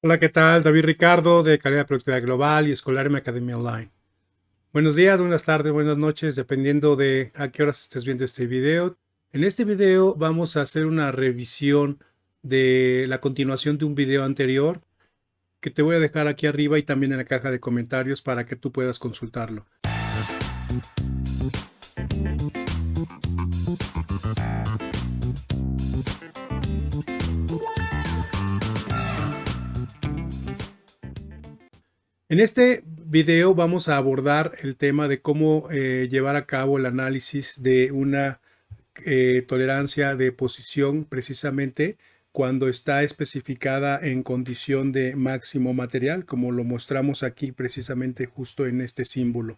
Hola, ¿qué tal? David Ricardo de Calidad de Productividad Global y Escolar Mi Academia Online. Buenos días, buenas tardes, buenas noches, dependiendo de a qué horas estés viendo este video. En este video vamos a hacer una revisión de la continuación de un video anterior que te voy a dejar aquí arriba y también en la caja de comentarios para que tú puedas consultarlo. En este video vamos a abordar el tema de cómo llevar a cabo el análisis de una tolerancia de posición precisamente cuando está especificada en condición de máximo material, como lo mostramos aquí precisamente justo en este símbolo.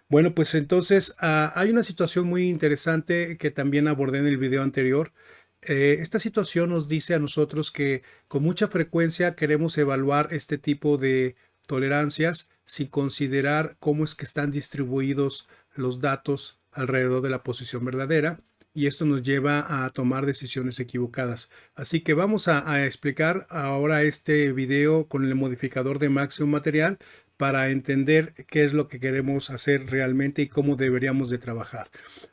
Bueno, pues entonces hay una situación muy interesante que también abordé en el video anterior. Esta situación nos dice a nosotros que con mucha frecuencia queremos evaluar este tipo de tolerancias sin considerar cómo es que están distribuidos los datos alrededor de la posición verdadera, y esto nos lleva a tomar decisiones equivocadas. Así que vamos a explicar ahora este video con el modificador de máximo material para entender qué es lo que queremos hacer realmente y cómo deberíamos de trabajar.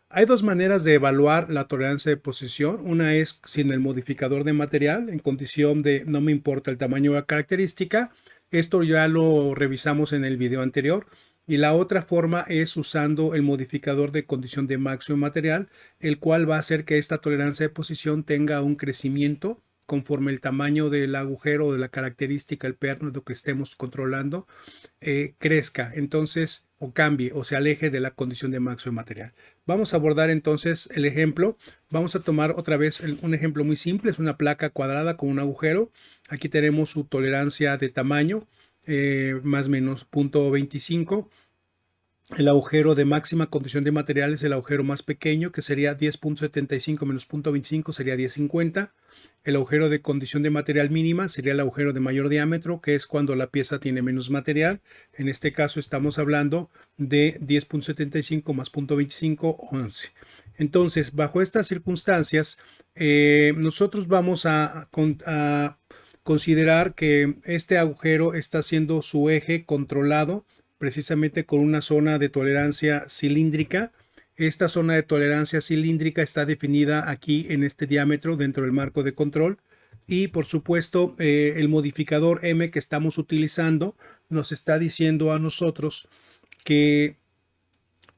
Hay dos maneras de evaluar la tolerancia de posición. Una es sin el modificador de material, en condición de no me importa el tamaño o la característica. Esto ya lo revisamos en el video anterior. Y la otra forma es usando el modificador de condición de máximo material, el cual va a hacer que esta tolerancia de posición tenga un crecimiento conforme el tamaño del agujero o de la característica, el perno que estemos controlando, crezca, entonces, o cambie o se aleje de la condición de máximo material. Vamos a abordar entonces el ejemplo. Vamos a tomar otra vez un ejemplo muy simple. Es una placa cuadrada con un agujero. Aquí tenemos su tolerancia de tamaño, más o menos 0.25. El agujero de máxima condición de material es el agujero más pequeño, que sería 10.75 menos 0.25, sería 10.50. El agujero de condición de material mínima sería el agujero de mayor diámetro, que es cuando la pieza tiene menos material. En este caso estamos hablando de 10.75 más 0.25, 11. Entonces, bajo estas circunstancias, nosotros vamos a considerar que este agujero está siendo su eje controlado precisamente con una zona de tolerancia cilíndrica. Esta zona de tolerancia cilíndrica está definida aquí en este diámetro dentro del marco de control, y por supuesto el modificador M que estamos utilizando nos está diciendo a nosotros que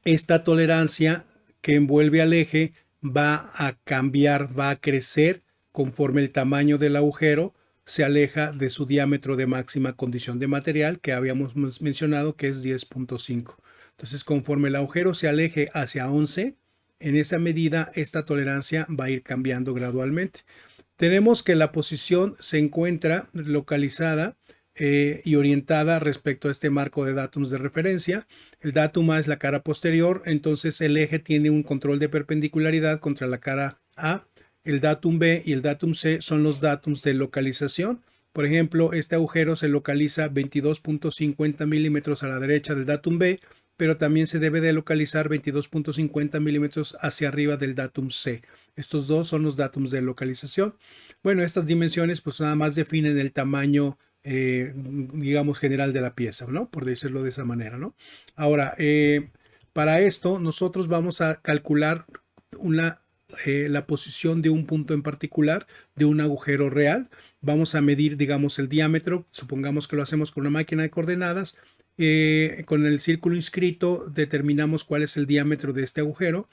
esta tolerancia que envuelve al eje va a cambiar, va a crecer conforme el tamaño del agujero se aleja de su diámetro de máxima condición de material, que habíamos mencionado que es 10.5. Entonces, conforme el agujero se aleje hacia 11, en esa medida esta tolerancia va a ir cambiando gradualmente. Tenemos que la posición se encuentra localizada y orientada respecto a este marco de datums de referencia. El datum A es la cara posterior, entonces el eje tiene un control de perpendicularidad contra la cara A. El datum B y el datum C son los datums de localización. Por ejemplo, este agujero se localiza 22.50 milímetros a la derecha del datum B, pero también se debe de localizar 22.50 milímetros hacia arriba del datum C. Estos dos son los datums de localización. Bueno, estas dimensiones pues nada más definen el tamaño, digamos, general de la pieza, ¿no? Por decirlo de esa manera, ¿no? Ahora, para esto nosotros vamos a calcular la posición de un punto en particular de un agujero real. Vamos a medir, digamos, el diámetro. Supongamos que lo hacemos con una máquina de coordenadas. Con el círculo inscrito determinamos cuál es el diámetro de este agujero,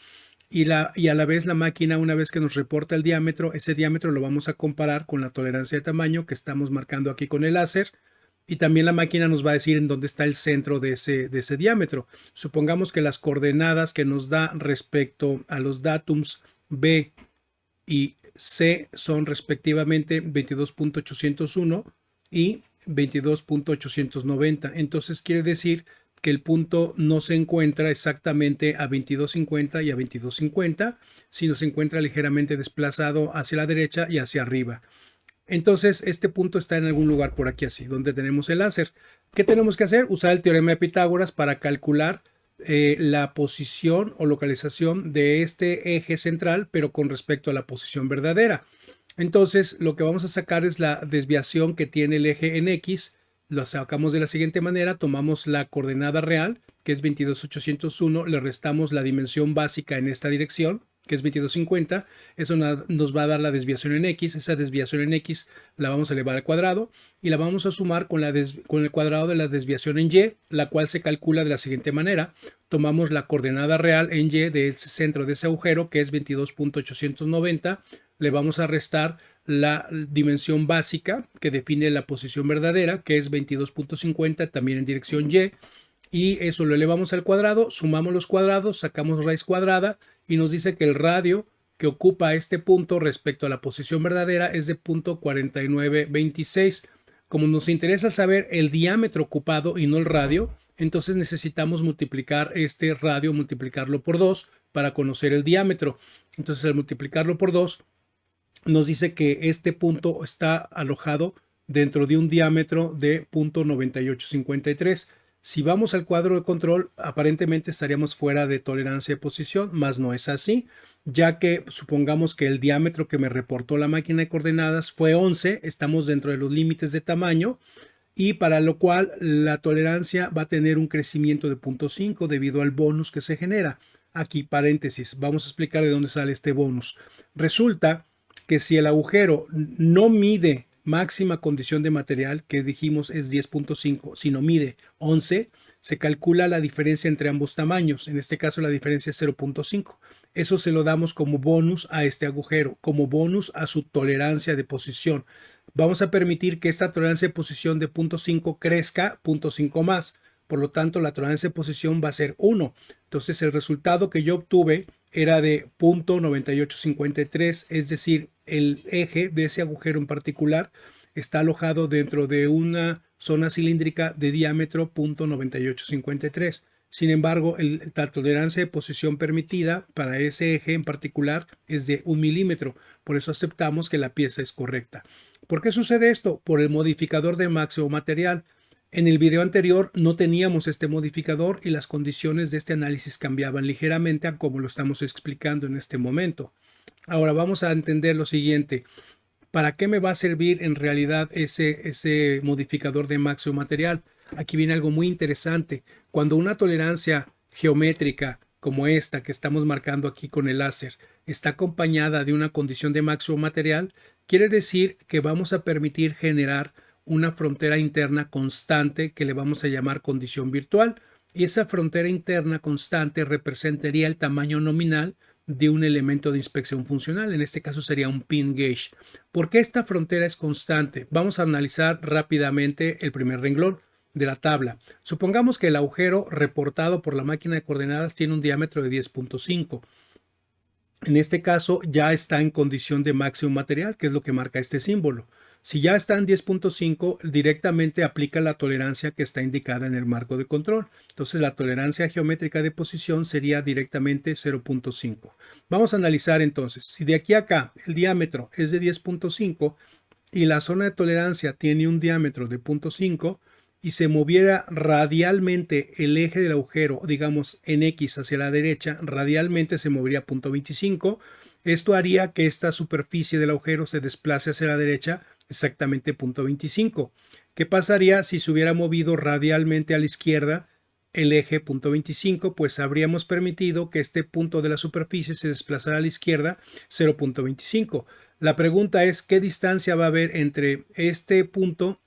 y a la vez la máquina, una vez que nos reporta el diámetro, ese diámetro lo vamos a comparar con la tolerancia de tamaño que estamos marcando aquí con el láser, y también la máquina nos va a decir en dónde está el centro de ese diámetro. Supongamos que las coordenadas que nos da respecto a los datums B y C son respectivamente 22.801 y 22.890. Entonces quiere decir que el punto no se encuentra exactamente a 22.50 y a 22.50, sino se encuentra ligeramente desplazado hacia la derecha y hacia arriba. Entonces este punto está en algún lugar por aquí así, donde tenemos el láser. ¿Qué tenemos que hacer? Usar el teorema de Pitágoras para calcular la posición o localización de este eje central, pero con respecto a la posición verdadera. Entonces, lo que vamos a sacar es la desviación que tiene el eje en X. Lo sacamos de la siguiente manera: tomamos la coordenada real, que es 22,801, le restamos la dimensión básica en esta dirección, que es 2250. Eso nos va a dar la desviación en X. Esa desviación en X la vamos a elevar al cuadrado y la vamos a sumar con el cuadrado de la desviación en Y, la cual se calcula de la siguiente manera: tomamos la coordenada real en Y del centro de ese agujero, que es 22,890, le vamos a restar la dimensión básica que define la posición verdadera, que es 22,50, también en dirección Y, y eso lo elevamos al cuadrado, sumamos los cuadrados, sacamos raíz cuadrada y nos dice que el radio que ocupa este punto respecto a la posición verdadera es de 0.4926. Como nos interesa saber el diámetro ocupado y no el radio, entonces necesitamos multiplicar este radio, multiplicarlo por 2 para conocer el diámetro. Entonces, al multiplicarlo por 2, nos dice que este punto está alojado dentro de un diámetro de 0.9853. Si vamos al cuadro de control, aparentemente estaríamos fuera de tolerancia de posición, mas no es así, ya que supongamos que el diámetro que me reportó la máquina de coordenadas fue 11, estamos dentro de los límites de tamaño, y para lo cual la tolerancia va a tener un crecimiento de 0.5 debido al bonus que se genera. Aquí paréntesis, vamos a explicar de dónde sale este bonus. Resulta que si el agujero no mide máxima condición de material, que dijimos es 10.5, sino mide 11, se calcula la diferencia entre ambos tamaños. En este caso la diferencia es 0.5. Eso se lo damos como bonus a este agujero, como bonus a su tolerancia de posición. Vamos a permitir que esta tolerancia de posición de 0.5 crezca 0.5 más. Por lo tanto, la tolerancia de posición va a ser 1. Entonces, el resultado que yo obtuve era de 0.9853, es decir, el eje de ese agujero en particular está alojado dentro de una zona cilíndrica de diámetro 0.9853. Sin embargo, la tolerancia de posición permitida para ese eje en particular es de 1 milímetro. Por eso aceptamos que la pieza es correcta. ¿Por qué sucede esto? Por el modificador de máximo material. En el video anterior no teníamos este modificador y las condiciones de este análisis cambiaban ligeramente a como lo estamos explicando en este momento. Ahora vamos a entender lo siguiente. ¿Para qué me va a servir en realidad ese modificador de máximo material? Aquí viene algo muy interesante. Cuando una tolerancia geométrica como esta que estamos marcando aquí con el láser está acompañada de una condición de máximo material, quiere decir que vamos a permitir generar una frontera interna constante que le vamos a llamar condición virtual, y esa frontera interna constante representaría el tamaño nominal de un elemento de inspección funcional. En este caso sería un pin gauge. ¿Por qué esta frontera es constante? Vamos a analizar rápidamente el primer renglón de la tabla. Supongamos que el agujero reportado por la máquina de coordenadas tiene un diámetro de 10.5. En este caso ya está en condición de máximo material, que es lo que marca este símbolo. Si ya está en 10.5, directamente aplica la tolerancia que está indicada en el marco de control. Entonces la tolerancia geométrica de posición sería directamente 0.5. Vamos a analizar entonces, si de aquí a acá el diámetro es de 10.5 y la zona de tolerancia tiene un diámetro de 0.5 y se moviera radialmente el eje del agujero, digamos en X hacia la derecha, radialmente se movería 0.25. Esto haría que esta superficie del agujero se desplace hacia la derecha exactamente 0.25. ¿Qué pasaría si se hubiera movido radialmente a la izquierda el eje 0.25? Pues habríamos permitido que este punto de la superficie se desplazara a la izquierda 0.25. La pregunta es, ¿qué distancia va a haber entre este punto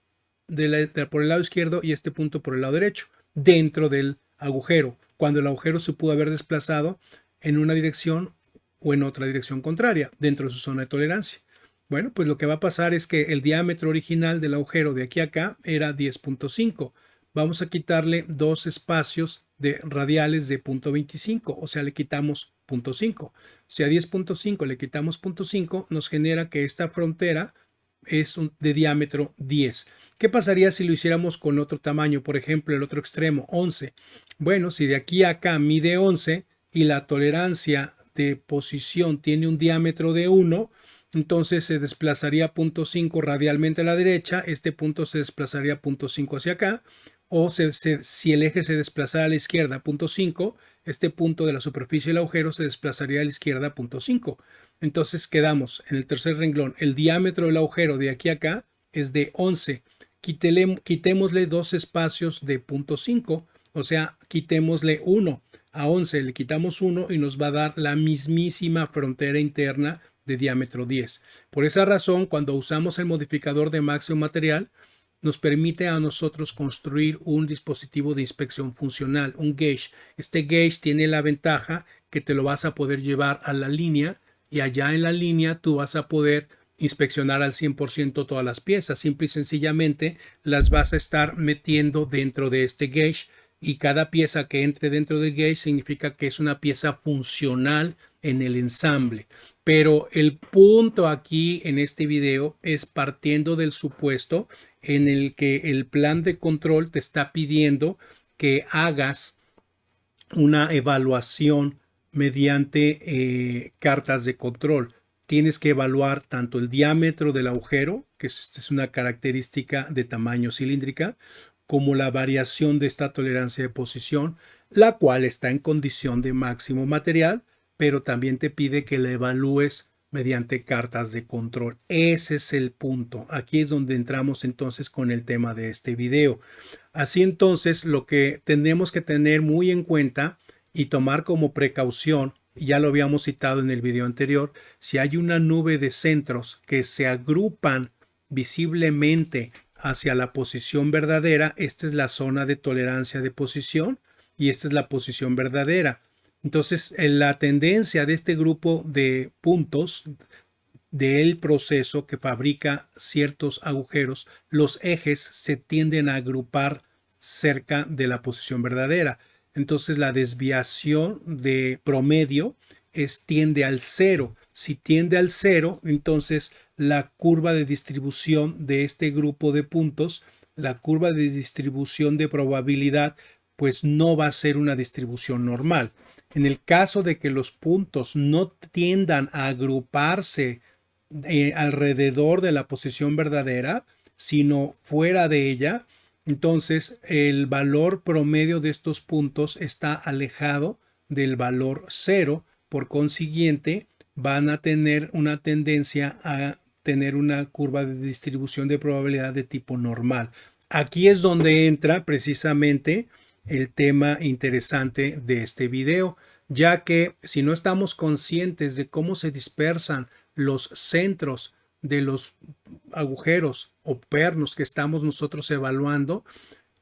por el lado izquierdo y este punto por el lado derecho dentro del agujero, cuando el agujero se pudo haber desplazado en una dirección o en otra dirección contraria dentro de su zona de tolerancia? Bueno, pues lo que va a pasar es que el diámetro original del agujero de aquí a acá era 10.5. Vamos a quitarle dos espacios de radiales de 0.25, o sea, le quitamos 0.5. Si a 10.5 le quitamos 0.5, nos genera que esta frontera es de diámetro 10. ¿Qué pasaría si lo hiciéramos con otro tamaño? Por ejemplo, el otro extremo, 11. Bueno, si de aquí a acá mide 11 y la tolerancia de posición tiene un diámetro de 1, entonces se desplazaría 0.5 radialmente a la derecha, este punto se desplazaría 0.5 hacia acá, o si el eje se desplazara a la izquierda 0.5, este punto de la superficie del agujero se desplazaría a la izquierda 0.5. Entonces quedamos en el tercer renglón. El diámetro del agujero de aquí a acá es de 11. Quitémosle dos espacios de 0.5, o sea, quitémosle 1. A 11 le quitamos 1 y nos va a dar la mismísima frontera interna de diámetro 10. Por esa razón, cuando usamos el modificador de máximo material, nos permite a nosotros construir un dispositivo de inspección funcional, un gauge. Este gauge tiene la ventaja que te lo vas a poder llevar a la línea y allá en la línea tú vas a poder inspeccionar al 100% todas las piezas. Simple y sencillamente las vas a estar metiendo dentro de este gauge y cada pieza que entre dentro del gauge significa que es una pieza funcional en el ensamble. Pero el punto aquí en este video es partiendo del supuesto en el que el plan de control te está pidiendo que hagas una evaluación mediante cartas de control. Tienes que evaluar tanto el diámetro del agujero, que es una característica de tamaño cilíndrica, como la variación de esta tolerancia de posición, la cual está en condición de máximo material, pero también te pide que la evalúes mediante cartas de control. Ese es el punto. Aquí es donde entramos entonces con el tema de este video. Así entonces, lo que tenemos que tener muy en cuenta y tomar como precaución, ya lo habíamos citado en el video anterior, si hay una nube de centros que se agrupan visiblemente hacia la posición verdadera, esta es la zona de tolerancia de posición y esta es la posición verdadera. Entonces, la tendencia de este grupo de puntos del proceso que fabrica ciertos agujeros, los ejes se tienden a agrupar cerca de la posición verdadera. Entonces, la desviación de promedio tiende al cero. Si tiende al cero, entonces la curva de distribución de este grupo de puntos, la curva de distribución de probabilidad, pues no va a ser una distribución normal. En el caso de que los puntos no tiendan a agruparse alrededor de la posición verdadera, sino fuera de ella, entonces el valor promedio de estos puntos está alejado del valor cero. Por consiguiente, van a tener una tendencia a tener una curva de distribución de probabilidad de tipo normal. Aquí es donde entra precisamente el tema interesante de este video, ya que si no estamos conscientes de cómo se dispersan los centros de los agujeros o pernos que estamos nosotros evaluando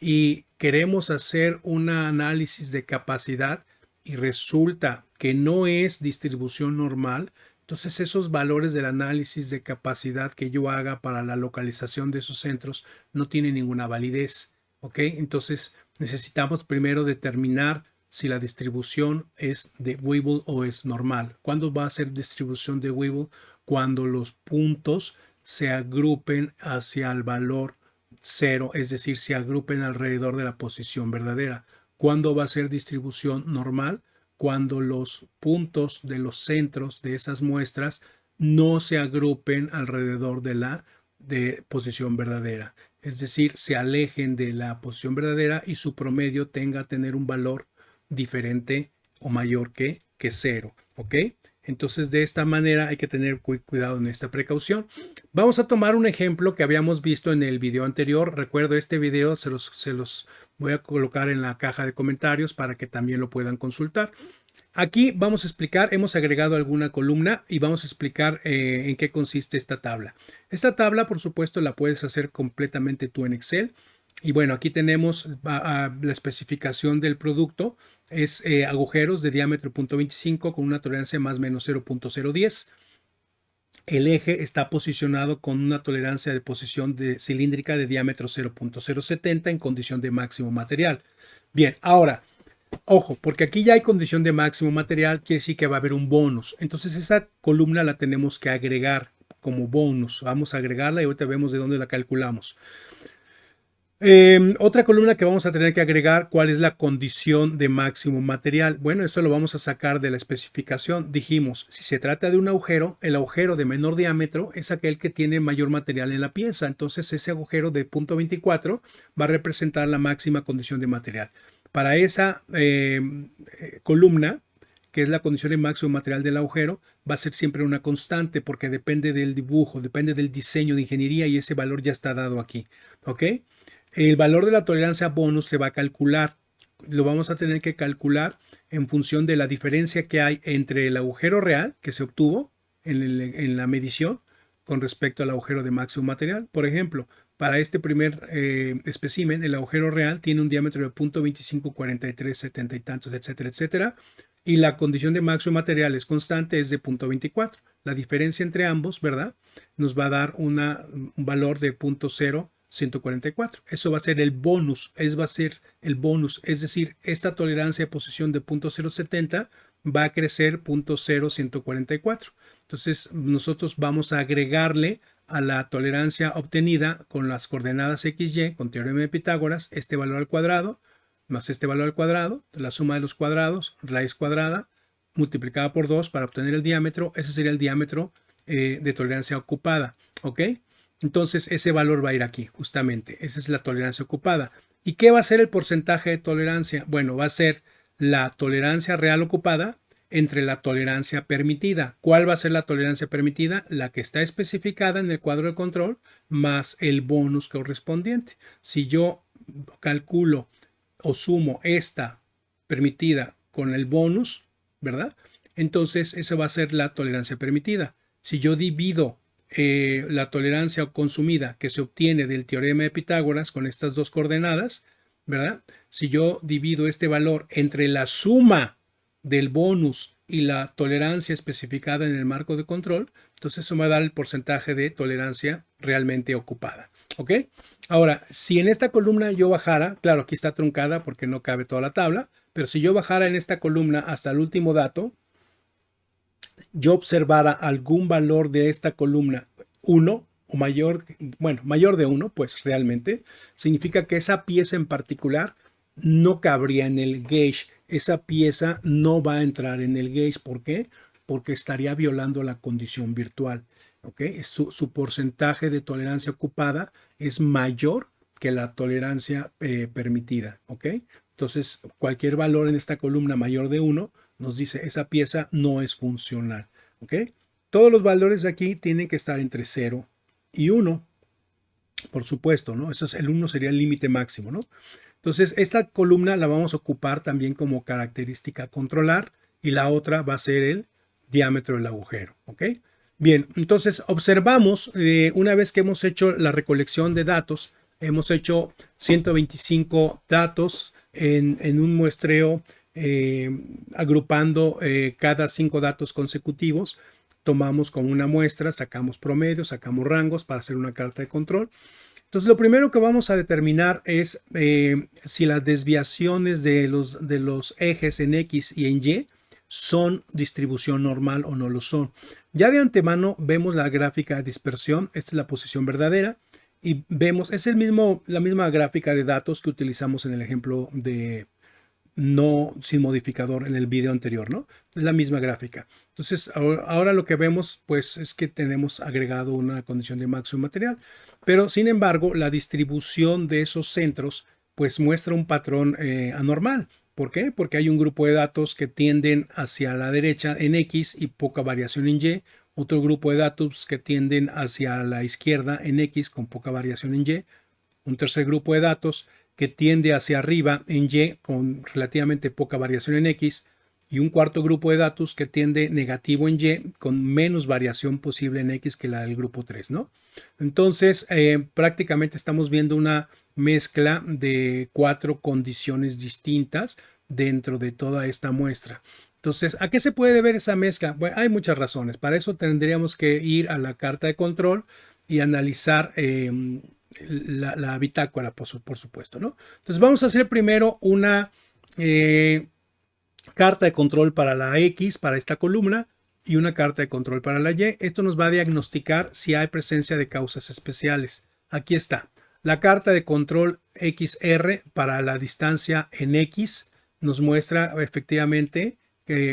y queremos hacer un análisis de capacidad y resulta que no es distribución normal, entonces esos valores del análisis de capacidad que yo haga para la localización de esos centros no tienen ninguna validez. ¿Ok? Entonces necesitamos primero determinar si la distribución es de Weibull o es normal. ¿Cuándo va a ser distribución de Weibull? Cuando los puntos se agrupen hacia el valor cero, es decir, se agrupen alrededor de la posición verdadera. ¿Cuándo va a ser distribución normal? Cuando los puntos de los centros de esas muestras no se agrupen alrededor de la posición verdadera. Es decir, se alejen de la posición verdadera y su promedio tenga a tener un valor diferente o mayor que cero. ¿Ok? Entonces, de esta manera hay que tener cuidado en esta precaución. Vamos a tomar un ejemplo que habíamos visto en el video anterior. Recuerdo, este video se los voy a colocar en la caja de comentarios para que también lo puedan consultar. Aquí vamos a explicar, hemos agregado alguna columna y vamos a explicar en qué consiste esta tabla. Esta tabla, por supuesto, la puedes hacer completamente tú en Excel. Y bueno, aquí tenemos la especificación del producto. Es agujeros de diámetro 0.25 con una tolerancia más o menos 0.010. El eje está posicionado con una tolerancia de posición cilíndrica de diámetro 0.070 en condición de máximo material. Bien, ahora, ojo, porque aquí ya hay condición de máximo material, quiere decir que va a haber un bonus. Entonces esa columna la tenemos que agregar como bonus. Vamos a agregarla y ahorita vemos de dónde la calculamos. Otra columna que vamos a tener que agregar, ¿cuál es la condición de máximo material? Bueno, esto lo vamos a sacar de la especificación. Dijimos, si se trata de un agujero, el agujero de menor diámetro es aquel que tiene mayor material en la pieza. Entonces ese agujero de 0.24 va a representar la máxima condición de material. Para esa columna que es la condición de máximo material del agujero, va a ser siempre una constante porque depende del dibujo, depende del diseño de ingeniería y ese valor ya está dado aquí. ¿Ok? El valor de la tolerancia bonus se va a calcular. Lo vamos a tener que calcular en función de la diferencia que hay entre el agujero real que se obtuvo en la medición con respecto al agujero de máximo material. Por ejemplo, para este primer espécimen, el agujero real tiene un diámetro de 0.25, 43, 70 y tantos, etcétera, etcétera. Y la condición de máximo material es constante, es de 0.24. La diferencia entre ambos, ¿verdad? Nos va a dar un valor de 0.0144. Eso va a ser el bonus, es decir, esta tolerancia de posición de 0.070 va a crecer 0.0144. Entonces, nosotros vamos a agregarle a la tolerancia obtenida con las coordenadas XY, con teorema de Pitágoras, este valor al cuadrado, más este valor al cuadrado, la suma de los cuadrados, raíz cuadrada, multiplicada por 2 para obtener el diámetro. Ese sería el diámetro de tolerancia ocupada, ¿ok? Entonces, ese valor va a ir aquí, justamente. Esa es la tolerancia ocupada. ¿Y qué va a ser el porcentaje de tolerancia? Bueno, va a ser la tolerancia real ocupada entre la tolerancia permitida. ¿Cuál va a ser la tolerancia permitida? La que está especificada en el cuadro de control más el bonus correspondiente. Si yo calculo o sumo esta permitida con el bonus, ¿verdad? Entonces esa va a ser la tolerancia permitida. Si yo divido la tolerancia consumida que se obtiene del teorema de Pitágoras con estas dos coordenadas, ¿verdad? Si yo divido este valor entre la suma del bonus y la tolerancia especificada en el marco de control, entonces eso me va a dar el porcentaje de tolerancia realmente ocupada. ¿Ok? Ahora, si en esta columna yo bajara, claro, aquí está truncada porque no cabe toda la tabla, pero si yo bajara en esta columna hasta el último dato, yo observara algún valor de esta columna 1 o mayor, bueno, mayor de 1, pues realmente significa que esa pieza en particular no cabría en el gauge. Esa pieza no va a entrar en el gauge. ¿Por qué? Porque estaría violando la condición virtual. ¿Okay? Su porcentaje de tolerancia ocupada es mayor que la tolerancia permitida. ¿Okay? Entonces, cualquier valor en esta columna mayor de 1 nos dice esa pieza no es funcional. ¿Okay? Todos los valores de aquí tienen que estar entre 0 y 1. Por supuesto, ¿no? Eso es, el 1 sería el límite máximo, ¿no? Entonces, esta columna la vamos a ocupar también como característica a controlar y la otra va a ser el diámetro del agujero. ¿Ok? Bien, entonces observamos, una vez que hemos hecho la recolección de datos, hemos hecho 125 datos en un muestreo agrupando cada 5 datos consecutivos. Tomamos como una muestra, sacamos promedios, sacamos rangos para hacer una carta de control. Entonces, lo primero que vamos a determinar es si las desviaciones de los ejes en X y en Y son distribución normal o no lo son. Ya de antemano vemos la gráfica de dispersión. Esta es la posición verdadera y vemos, es la misma gráfica de datos que utilizamos en el ejemplo de no sin modificador en el video anterior, ¿no? Es la misma gráfica. Entonces, ahora lo que vemos, pues, es que tenemos agregado una condición de máximo material, pero sin embargo, la distribución de esos centros, pues, muestra un patrón anormal. ¿Por qué? Porque hay un grupo de datos que tienden hacia la derecha en X y poca variación en Y, otro grupo de datos que tienden hacia la izquierda en X con poca variación en Y, un tercer grupo de datos que tiende hacia arriba en Y con relativamente poca variación en X y un cuarto grupo de datos que tiende negativo en Y con menos variación posible en X que la del grupo 3, ¿no? Entonces, prácticamente estamos viendo una mezcla de 4 condiciones distintas dentro de toda esta muestra. Entonces, ¿a qué se puede deber esa mezcla? Bueno, hay muchas razones. Para eso tendríamos que ir a la carta de control y analizar la bitácora, por supuesto, ¿no? Entonces vamos a hacer primero una carta de control para la X, para esta columna, y una carta de control para la Y. Esto nos va a diagnosticar si hay presencia de causas especiales. Aquí está. La carta de control XR para la distancia en X nos muestra efectivamente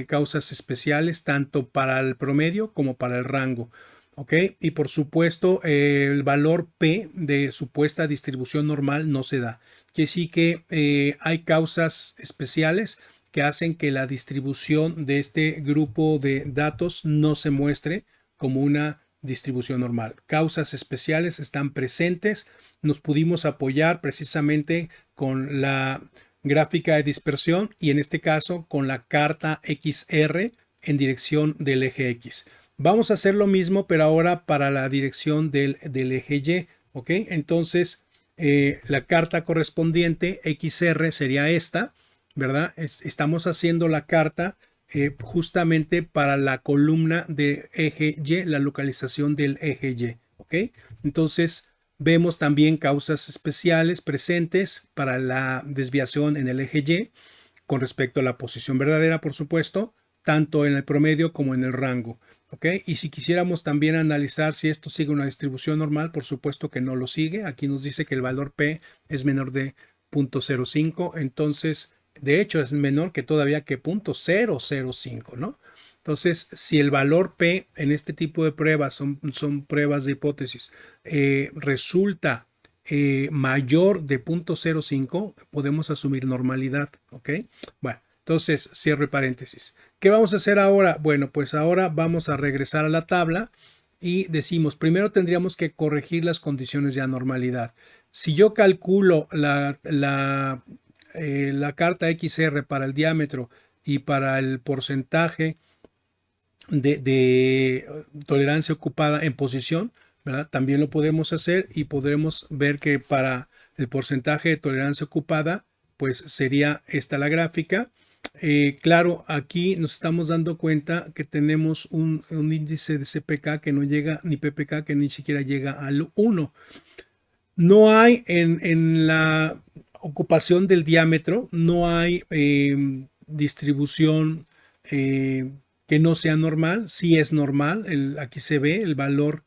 causas especiales tanto para el promedio como para el rango. ¿Ok? Y por supuesto, el valor P de supuesta distribución normal no se da. Que sí que hay causas especiales que hacen que la distribución de este grupo de datos no se muestre como una distribución normal. Causas especiales están presentes. Nos pudimos apoyar precisamente con la gráfica de dispersión y en este caso con la carta XR en dirección del eje X. Vamos a hacer lo mismo, pero ahora para la dirección del eje Y. ¿Ok? Entonces, la carta correspondiente XR sería esta, ¿verdad? Estamos haciendo la carta justamente para la columna de eje Y, la localización del eje Y. ¿Ok? Entonces, vemos también causas especiales presentes para la desviación en el eje Y con respecto a la posición verdadera, por supuesto, tanto en el promedio como en el rango. ¿Ok? Y si quisiéramos también analizar si esto sigue una distribución normal, por supuesto que no lo sigue. Aquí nos dice que el valor P es menor de 0.05, entonces, de hecho, es menor que todavía que 0.005, ¿no? Entonces, si el valor P en este tipo de pruebas son pruebas de hipótesis, resulta mayor de 0.05, podemos asumir normalidad, ¿ok? Bueno, entonces cierro el paréntesis. ¿Qué vamos a hacer ahora? Bueno, pues ahora vamos a regresar a la tabla y decimos, primero tendríamos que corregir las condiciones de anormalidad. Si yo calculo la carta XR para el diámetro y para el porcentaje de tolerancia ocupada en posición, ¿verdad? También lo podemos hacer y podremos ver que para el porcentaje de tolerancia ocupada, pues sería esta la gráfica. Claro, aquí nos estamos dando cuenta que tenemos un índice de CPK que no llega, ni PPK que ni siquiera llega al 1. No hay en la ocupación del diámetro, no hay distribución que no sea normal. Sí es normal, aquí se ve el valor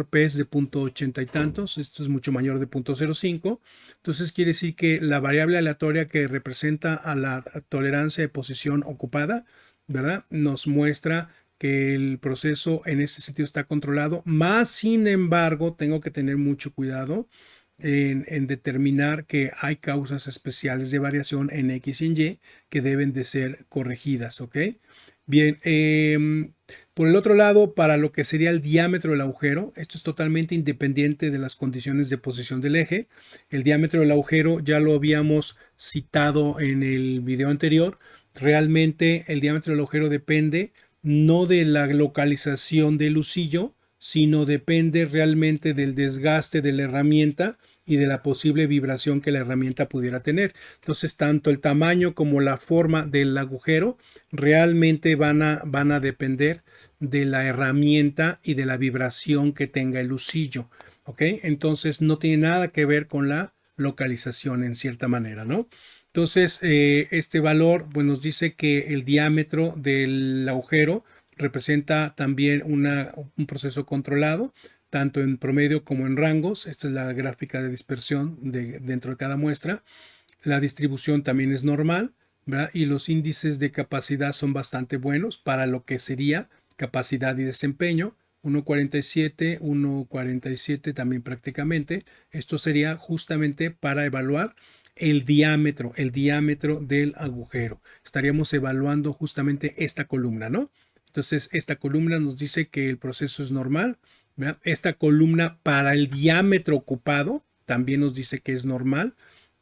P es de 0.80 y tantos, esto es mucho mayor de 0.05. Entonces quiere decir que la variable aleatoria que representa a la tolerancia de posición ocupada, ¿verdad? Nos muestra que el proceso en ese sentido está controlado, más sin embargo tengo que tener mucho cuidado en determinar que hay causas especiales de variación en X y en Y que deben de ser corregidas, ¿ok? Bien, por el otro lado, para lo que sería el diámetro del agujero, esto es totalmente independiente de las condiciones de posición del eje. El diámetro del agujero ya lo habíamos citado en el video anterior. Realmente el diámetro del agujero depende no de la localización del husillo, sino depende realmente del desgaste de la herramienta y de la posible vibración que la herramienta pudiera tener. Entonces, tanto el tamaño como la forma del agujero realmente van a depender de la herramienta y de la vibración que tenga el husillo. ¿Ok? Entonces, no tiene nada que ver con la localización en cierta manera, ¿no? Entonces, este valor pues, nos dice que el diámetro del agujero representa también un proceso controlado, tanto en promedio como en rangos. Esta es la gráfica de dispersión dentro de cada muestra. La distribución también es normal, ¿verdad? Y los índices de capacidad son bastante buenos para lo que sería capacidad y desempeño. 1.47, 1.47 también prácticamente. Esto sería justamente para evaluar el diámetro del agujero. Estaríamos evaluando justamente esta columna, ¿no? Entonces, esta columna nos dice que el proceso es normal. ¿Verdad? Esta columna para el diámetro ocupado también nos dice que es normal,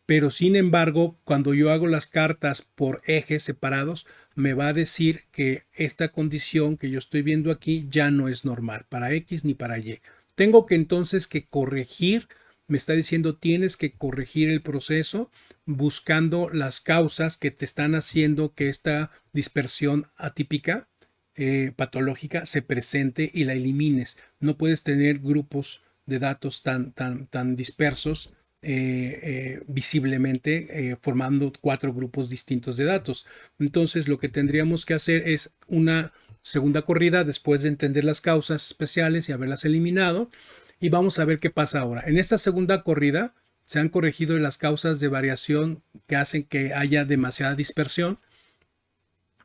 pero sin embargo, cuando yo hago las cartas por ejes separados, me va a decir que esta condición que yo estoy viendo aquí ya no es normal para X ni para Y. Tengo que entonces que corregir, me está diciendo tienes que corregir el proceso buscando las causas que te están haciendo que esta dispersión atípica patológica se presente y la elimines. No puedes tener grupos de datos tan dispersos visiblemente formando 4 grupos distintos de datos. Entonces lo que tendríamos que hacer es una segunda corrida después de entender las causas especiales y haberlas eliminado y vamos a ver qué pasa ahora. En esta segunda corrida se han corregido las causas de variación que hacen que haya demasiada dispersión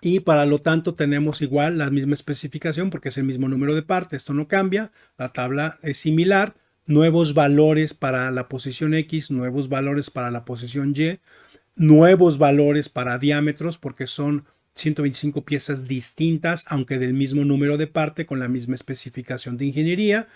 y para lo tanto tenemos igual la misma especificación porque es el mismo número de partes. Esto no cambia, la tabla es similar, nuevos valores para la posición X, nuevos valores para la posición Y. nuevos valores para diámetros porque son 125 piezas distintas, aunque del mismo número de parte, con la misma especificación de ingeniería.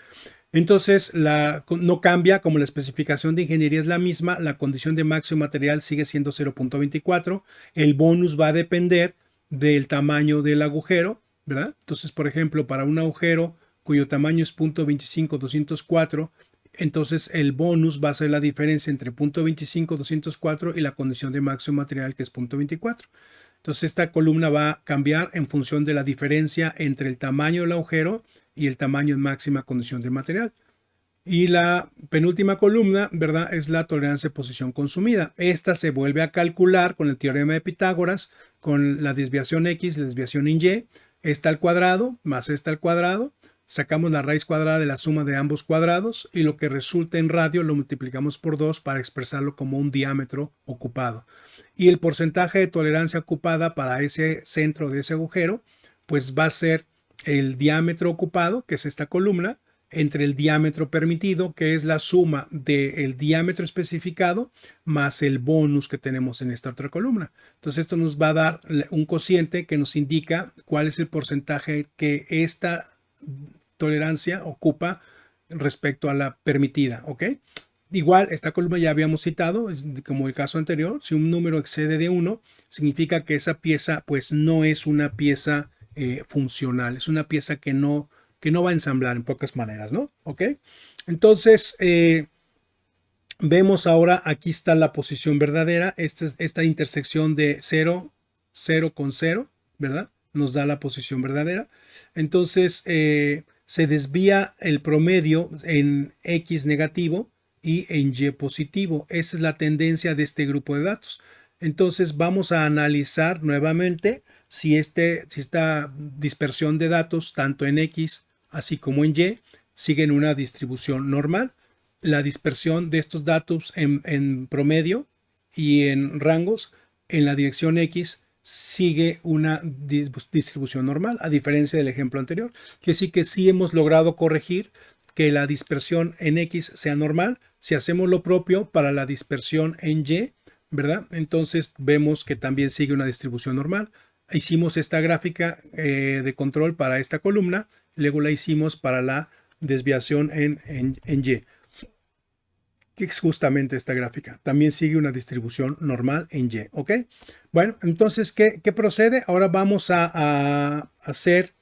Entonces, no cambia, como la especificación de ingeniería es la misma, la condición de máximo material sigue siendo 0.24. El bonus va a depender del tamaño del agujero, ¿verdad? Entonces, por ejemplo, para un agujero cuyo tamaño es 0.25-204, entonces el bonus va a ser la diferencia entre 0.25-204 y la condición de máximo material, que es 0.24. Entonces, esta columna va a cambiar en función de la diferencia entre el tamaño del agujero y el tamaño en máxima condición de material. Y la penúltima columna, ¿verdad?, es la tolerancia de posición consumida. Esta se vuelve a calcular con el teorema de Pitágoras, con la desviación X, la desviación en Y, esta al cuadrado más esta al cuadrado. Sacamos la raíz cuadrada de la suma de ambos cuadrados y lo que resulta en radio lo multiplicamos por 2 para expresarlo como un diámetro ocupado. Y el porcentaje de tolerancia ocupada para ese centro de ese agujero, pues va a ser el diámetro ocupado, que es esta columna, entre el diámetro permitido, que es la suma del diámetro especificado, más el bonus que tenemos en esta otra columna. Entonces esto nos va a dar un cociente que nos indica cuál es el porcentaje que esta tolerancia ocupa respecto a la permitida, ¿ok? Igual, esta columna ya habíamos citado, como el caso anterior, si un número excede de 1, significa que esa pieza pues no es una pieza funcional, es una pieza que no va a ensamblar, en pocas maneras, ¿no? ¿Ok? Entonces, vemos ahora, aquí está la posición verdadera, esta intersección de 0, 0 con 0, ¿verdad? Nos da la posición verdadera. Entonces, se desvía el promedio en X negativo y en Y positivo. Esa es la tendencia de este grupo de datos. Entonces, vamos a analizar nuevamente si esta dispersión de datos, tanto en X así como en Y, siguen una distribución normal. La dispersión de estos datos en promedio y en rangos en la dirección X sigue una distribución normal, a diferencia del ejemplo anterior. Quiere decir que sí hemos logrado corregir que la dispersión en X sea normal. Si hacemos lo propio para la dispersión en Y, ¿verdad? Entonces vemos que también sigue una distribución normal. Hicimos esta gráfica de control para esta columna, luego la hicimos para la desviación en Y, que es justamente esta gráfica. También sigue una distribución normal en Y, ¿ok? Bueno, entonces, ¿qué procede? Ahora vamos a hacer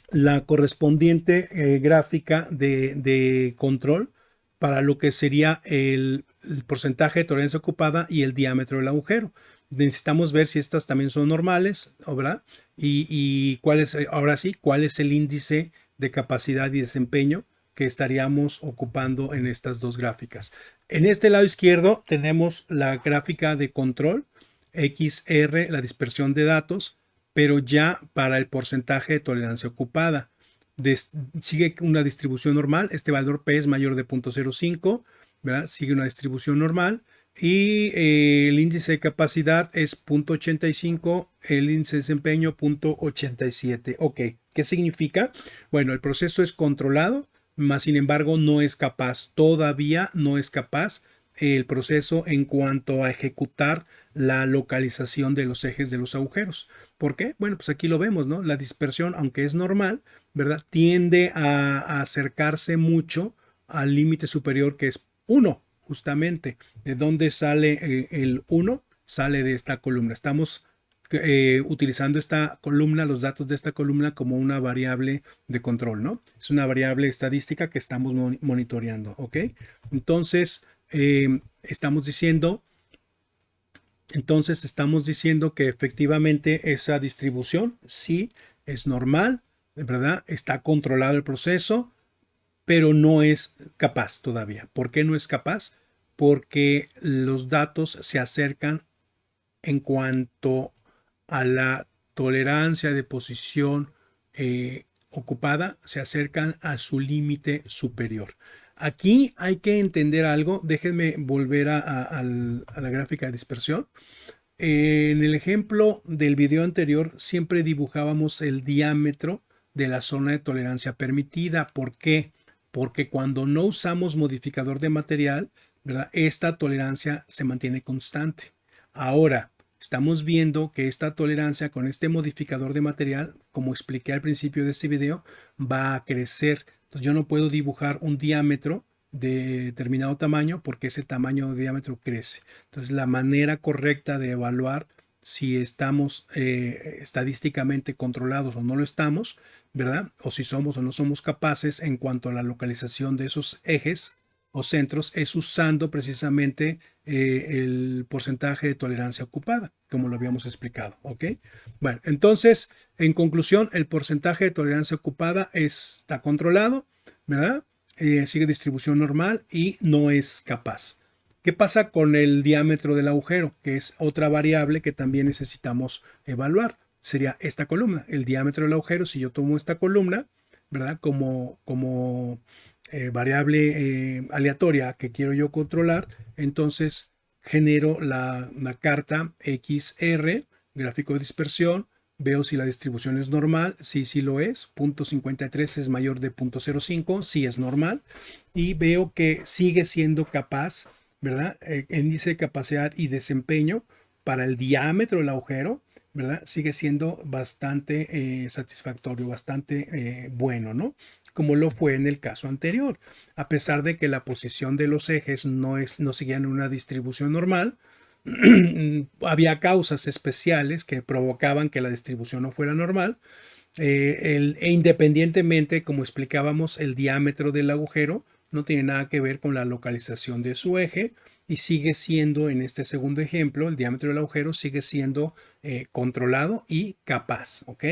la correspondiente gráfica de control para lo que sería el porcentaje de tolerancia ocupada y el diámetro del agujero. Necesitamos ver si estas también son normales, ¿verdad? Y cuál es, ahora sí, cuál es el índice de capacidad y desempeño que estaríamos ocupando en estas dos gráficas. En este lado izquierdo tenemos la gráfica de control, XR, la dispersión de datos, pero ya para el porcentaje de tolerancia ocupada. Sigue una distribución normal, este valor P es mayor de 0.05, ¿verdad? Sigue una distribución normal y el índice de capacidad es 0.85, el índice de desempeño 0.87. Ok, ¿qué significa? Bueno, el proceso es controlado, más sin embargo no es capaz, todavía no es capaz el proceso en cuanto a ejecutar la localización de los ejes de los agujeros. ¿Por qué? Bueno, pues aquí lo vemos, ¿no? La dispersión, aunque es normal, ¿verdad?, tiende a acercarse mucho al límite superior, que es 1, justamente. ¿De dónde sale el 1? Sale de esta columna. Estamos utilizando esta columna, los datos de esta columna, como una variable de control, ¿no? Es una variable estadística que estamos monitoreando, ¿ok? Entonces, estamos diciendo que efectivamente esa distribución sí es normal, ¿verdad? Está controlado el proceso, pero no es capaz todavía. ¿Por qué no es capaz? Porque los datos se acercan en cuanto a la tolerancia de posición ocupada, se acercan a su límite superior. Aquí hay que entender algo. Déjenme volver a la gráfica de dispersión. En el ejemplo del video anterior siempre dibujábamos el diámetro de la zona de tolerancia permitida. ¿Por qué? porque cuando no usamos modificador de material, ¿verdad? Esta tolerancia se mantiene constante. Ahora, estamos viendo que esta tolerancia con este modificador de material, como expliqué al principio de este video, va a crecer. Entonces yo no puedo dibujar un diámetro de determinado tamaño porque ese tamaño de diámetro crece. Entonces la manera correcta de evaluar si estamos estadísticamente controlados o no lo estamos, ¿verdad? O si somos o no somos capaces en cuanto a la localización de esos ejes o centros es usando precisamente el porcentaje de tolerancia ocupada, como lo habíamos explicado, ¿ok? Bueno, entonces, en conclusión, el porcentaje de tolerancia ocupada está controlado, ¿verdad? Sigue distribución normal y no es capaz. ¿Qué pasa con el diámetro del agujero? Que es otra variable que también necesitamos evaluar. Sería esta columna, el diámetro del agujero. Si yo tomo esta columna, ¿verdad? Como variable aleatoria que quiero yo controlar, entonces genero la carta XR, gráfico de dispersión, veo si la distribución es normal, sí lo es, 0.53 es mayor de 0.05, sí es normal, y veo que sigue siendo capaz, ¿verdad? Índice de capacidad y desempeño para el diámetro del agujero, ¿verdad? Sigue siendo bastante satisfactorio, bastante bueno, ¿no? Como lo fue en el caso anterior. A pesar de que la posición de los ejes no seguían una distribución normal, había causas especiales que provocaban que la distribución no fuera normal. E independientemente, como explicábamos, el diámetro del agujero no tiene nada que ver con la localización de su eje y sigue siendo, en este segundo ejemplo, el diámetro del agujero sigue siendo controlado y capaz, ¿ok?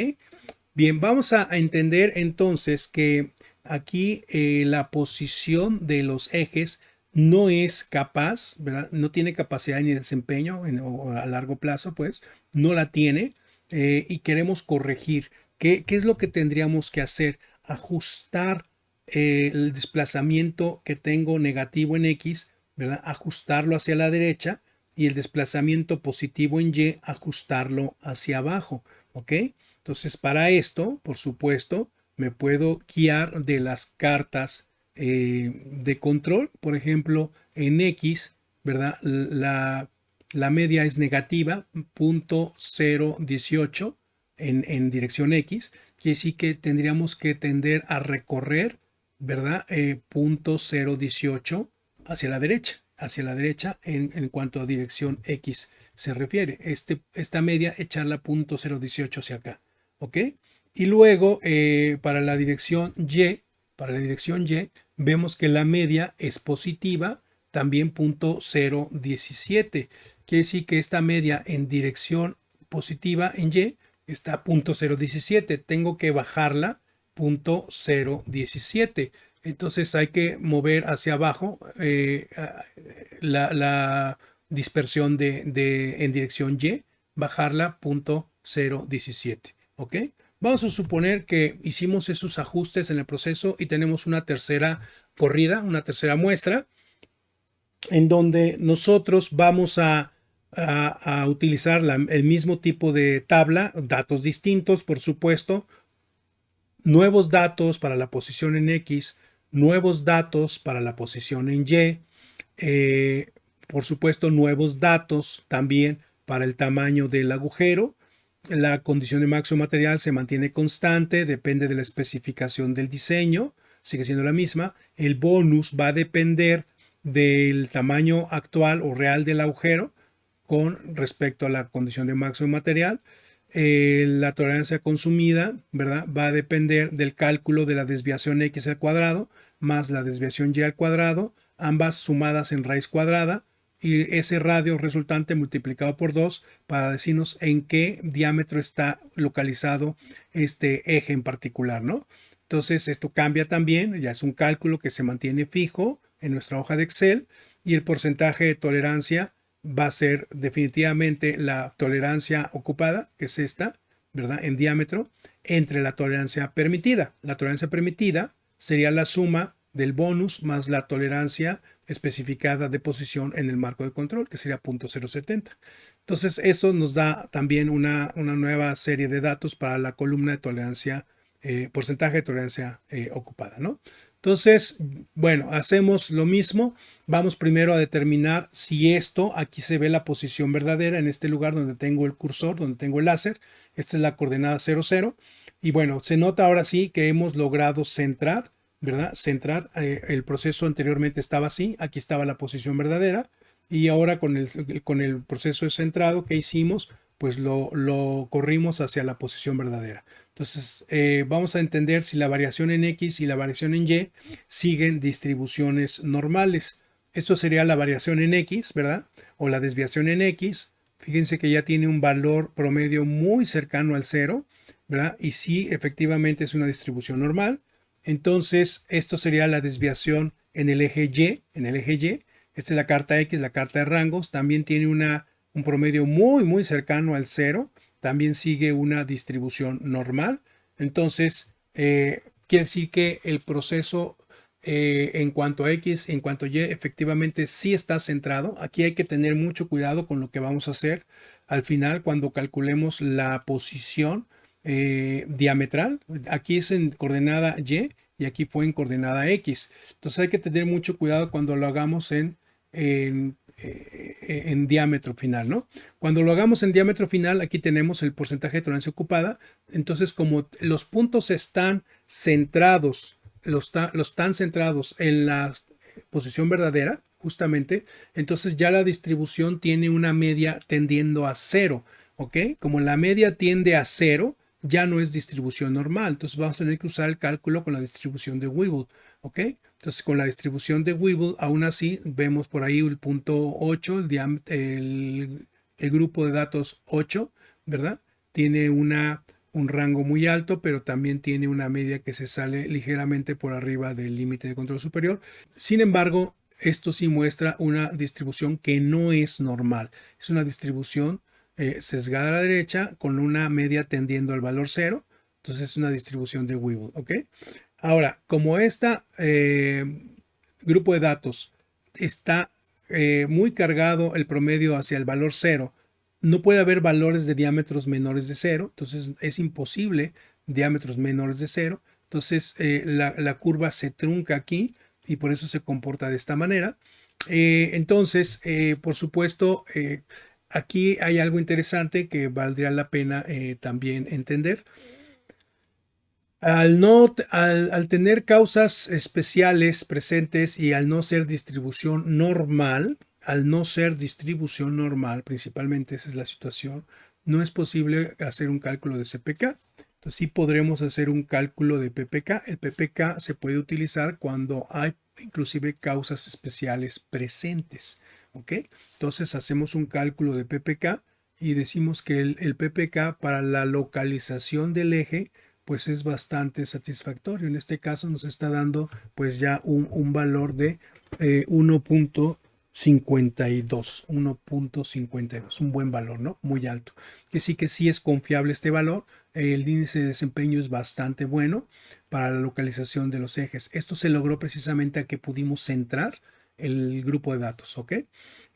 Bien, vamos a entender entonces que aquí la posición de los ejes no es capaz, ¿verdad? No tiene capacidad ni desempeño o a largo plazo, pues no la tiene y queremos corregir. ¿Qué es lo que tendríamos que hacer? Ajustar el desplazamiento que tengo negativo en X, ¿verdad? Ajustarlo hacia la derecha y el desplazamiento positivo en Y, ajustarlo hacia abajo, ¿ok? Entonces, para esto, por supuesto, me puedo guiar de las cartas de control. Por ejemplo, en X, ¿verdad? La media es negativa, 0.018 en dirección X. Quiere decir que tendríamos que tender a recorrer, ¿verdad? 0.018 hacia la derecha en cuanto a dirección X se refiere. Esta media echarla 0.018 hacia acá. ¿Ok? Y luego para la dirección Y, vemos que la media es positiva, también 0.017. Quiere decir que esta media en dirección positiva en Y está 0.017. Tengo que bajarla 0.017. Entonces hay que mover hacia abajo la dispersión en dirección Y, bajarla 0.017. ¿Ok? Vamos a suponer que hicimos esos ajustes en el proceso y tenemos una tercera corrida, una tercera muestra, en donde nosotros vamos a utilizar el mismo tipo de tabla, datos distintos, por supuesto, nuevos datos para la posición en X, nuevos datos para la posición en Y, por supuesto, nuevos datos también para el tamaño del agujero. La condición de máximo material se mantiene constante, depende de la especificación del diseño, sigue siendo la misma. El bonus va a depender del tamaño actual o real del agujero con respecto a la condición de máximo material. La tolerancia consumida, ¿verdad? Va a depender del cálculo de la desviación X al cuadrado más la desviación Y al cuadrado, ambas sumadas en raíz cuadrada, y ese radio resultante multiplicado por 2 para decirnos en qué diámetro está localizado este eje en particular, ¿no? Entonces esto cambia también, ya es un cálculo que se mantiene fijo en nuestra hoja de Excel y el porcentaje de tolerancia va a ser definitivamente la tolerancia ocupada, que es esta, ¿verdad? En diámetro, entre la tolerancia permitida. La tolerancia permitida sería la suma del bonus más la tolerancia especificada de posición en el marco de control, que sería 0.070. Entonces, eso nos da también una nueva serie de datos para la columna de tolerancia, porcentaje de tolerancia ocupada, ¿no? Entonces, bueno, hacemos lo mismo. Vamos primero a determinar si esto, aquí se ve la posición verdadera en este lugar donde tengo el cursor, donde tengo el láser. Esta es la coordenada 00. Y bueno, se nota ahora sí que hemos logrado centrar, ¿verdad? Centrar, el proceso anteriormente estaba así, aquí estaba la posición verdadera. Y ahora con el proceso de centrado que hicimos, pues lo corrimos hacia la posición verdadera. Entonces, vamos a entender si la variación en X y la variación en Y siguen distribuciones normales. Esto sería la variación en X, ¿verdad? O la desviación en X. Fíjense que ya tiene un valor promedio muy cercano al cero, ¿verdad? Y sí, efectivamente es una distribución normal. Entonces, esto sería la desviación en el eje Y, en el eje Y. Esta es la carta X, la carta de rangos. También tiene un promedio muy cercano al cero. También sigue una distribución normal. Entonces, quiere decir que el proceso en cuanto a X, en cuanto a Y, efectivamente sí está centrado. Aquí hay que tener mucho cuidado con lo que vamos a hacer al final cuando calculemos la posición diametral. Aquí es en coordenada y aquí fue en coordenada X. Entonces hay que tener mucho cuidado cuando lo hagamos en diámetro final, ¿no? Cuando lo hagamos en diámetro final, aquí tenemos el porcentaje de tolerancia ocupada. Entonces, como los puntos están centrados, están centrados en la posición verdadera, justamente, entonces ya la distribución tiene una media tendiendo a cero, ¿ok? Como la media tiende a cero, ya no es distribución normal. Entonces vamos a tener que usar el cálculo con la distribución de Weibull, ¿ok? Entonces con la distribución de Weibull, aún así, vemos por ahí el punto 8, el grupo de datos 8, ¿verdad? Tiene un rango muy alto, pero también tiene una media que se sale ligeramente por arriba del límite de control superior. Sin embargo, esto sí muestra una distribución que no es normal. Es una distribución sesgada a la derecha con una media tendiendo al valor cero. Entonces es una distribución de Weibull, ¿ok? Ahora, como este grupo de datos está muy cargado el promedio hacia el valor cero, no puede haber valores de diámetros menores de cero, entonces es imposible diámetros menores de cero. Entonces la curva se trunca aquí y por eso se comporta de esta manera. Entonces, por supuesto, aquí hay algo interesante que valdría la pena también entender. Al tener causas especiales presentes y al no ser distribución normal, principalmente esa es la situación, no es posible hacer un cálculo de CPK. Entonces sí podremos hacer un cálculo de PPK. El PPK se puede utilizar cuando hay inclusive causas especiales presentes. ¿Ok? Entonces hacemos un cálculo de PPK y decimos que el PPK para la localización del eje pues es bastante satisfactorio. En este caso nos está dando pues ya un valor de 1.52, un buen valor, ¿no? Muy alto. Que sí es confiable este valor. El índice de desempeño es bastante bueno para la localización de los ejes. Esto se logró precisamente a que pudimos centrar el grupo de datos, ¿ok?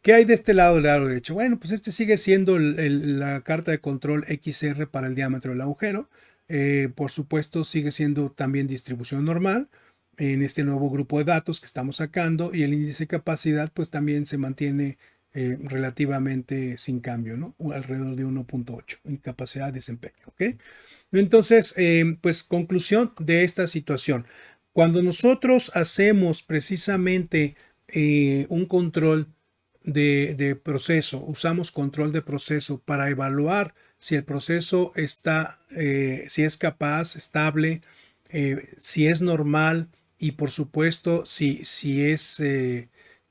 ¿Qué hay de este lado del lado derecho? Bueno, pues este sigue siendo la carta de control XR para el diámetro del agujero. Por supuesto, sigue siendo también distribución normal en este nuevo grupo de datos que estamos sacando y el índice de capacidad pues también se mantiene relativamente sin cambio, ¿no? Alrededor de 1.8 en capacidad de desempeño, ¿ok? Entonces, pues conclusión de esta situación. Cuando nosotros hacemos precisamente un control de proceso, usamos control de proceso para evaluar si el proceso está, si es capaz, estable, si es normal y por supuesto si es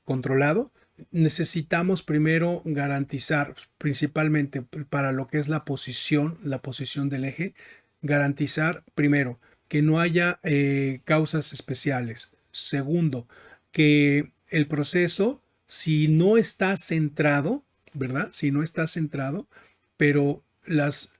controlado, necesitamos primero garantizar, principalmente para lo que es la posición del eje, garantizar primero que no haya causas especiales. Segundo, que el proceso, si no está centrado, ¿verdad? Si no está centrado, pero las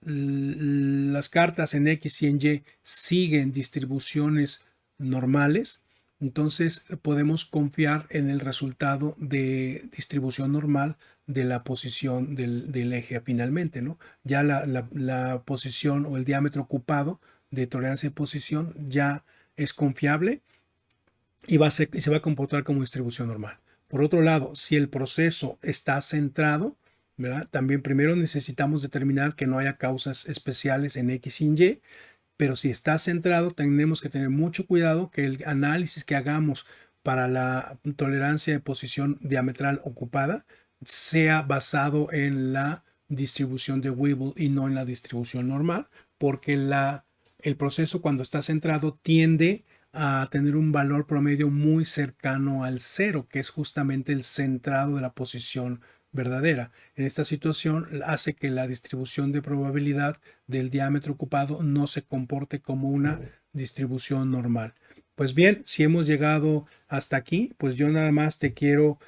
cartas en X y en Y siguen distribuciones normales, entonces podemos confiar en el resultado de distribución normal de la posición del eje finalmente, ¿no? Ya la posición o el diámetro ocupado de tolerancia de posición ya es confiable y se va a comportar como distribución normal. Por otro lado, si el proceso está centrado, ¿verdad? También primero necesitamos determinar que no haya causas especiales en X y en Y, pero si está centrado, tenemos que tener mucho cuidado que el análisis que hagamos para la tolerancia de posición diametral ocupada sea basado en la distribución de Weibull y no en la distribución normal, porque el proceso cuando está centrado tiende a tener un valor promedio muy cercano al cero, que es justamente el centrado de la posición verdadera. En esta situación hace que la distribución de probabilidad del diámetro ocupado no se comporte como una distribución normal. Pues bien, si hemos llegado hasta aquí, pues yo nada más te quiero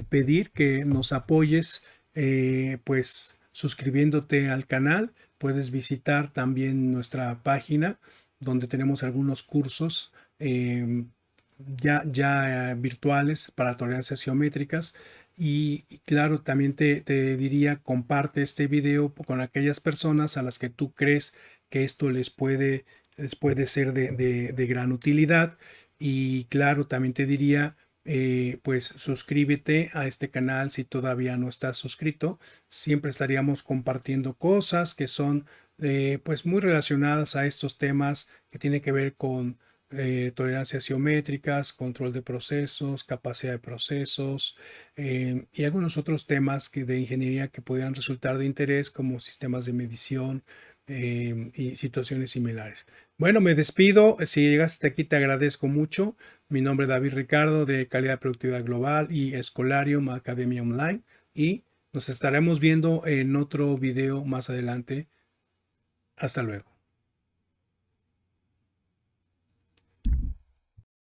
pedir que nos apoyes, pues suscribiéndote al canal. Puedes visitar también nuestra página donde tenemos algunos cursos ya virtuales para tolerancias geométricas. Y claro, también te diría, comparte este video con aquellas personas a las que tú crees que esto les puede ser de gran utilidad. Y claro, también te diría, pues suscríbete a este canal si todavía no estás suscrito. Siempre estaríamos compartiendo cosas que son pues muy relacionadas a estos temas que tienen que ver con tolerancias geométricas, control de procesos, capacidad de procesos y algunos otros temas de ingeniería que podrían resultar de interés como sistemas de medición y situaciones similares. Bueno, me despido. Si llegaste aquí te agradezco mucho. Mi nombre es David Ricardo de Calidad y Productividad Global y Escolarium Academia Online y nos estaremos viendo en otro video más adelante. Hasta luego.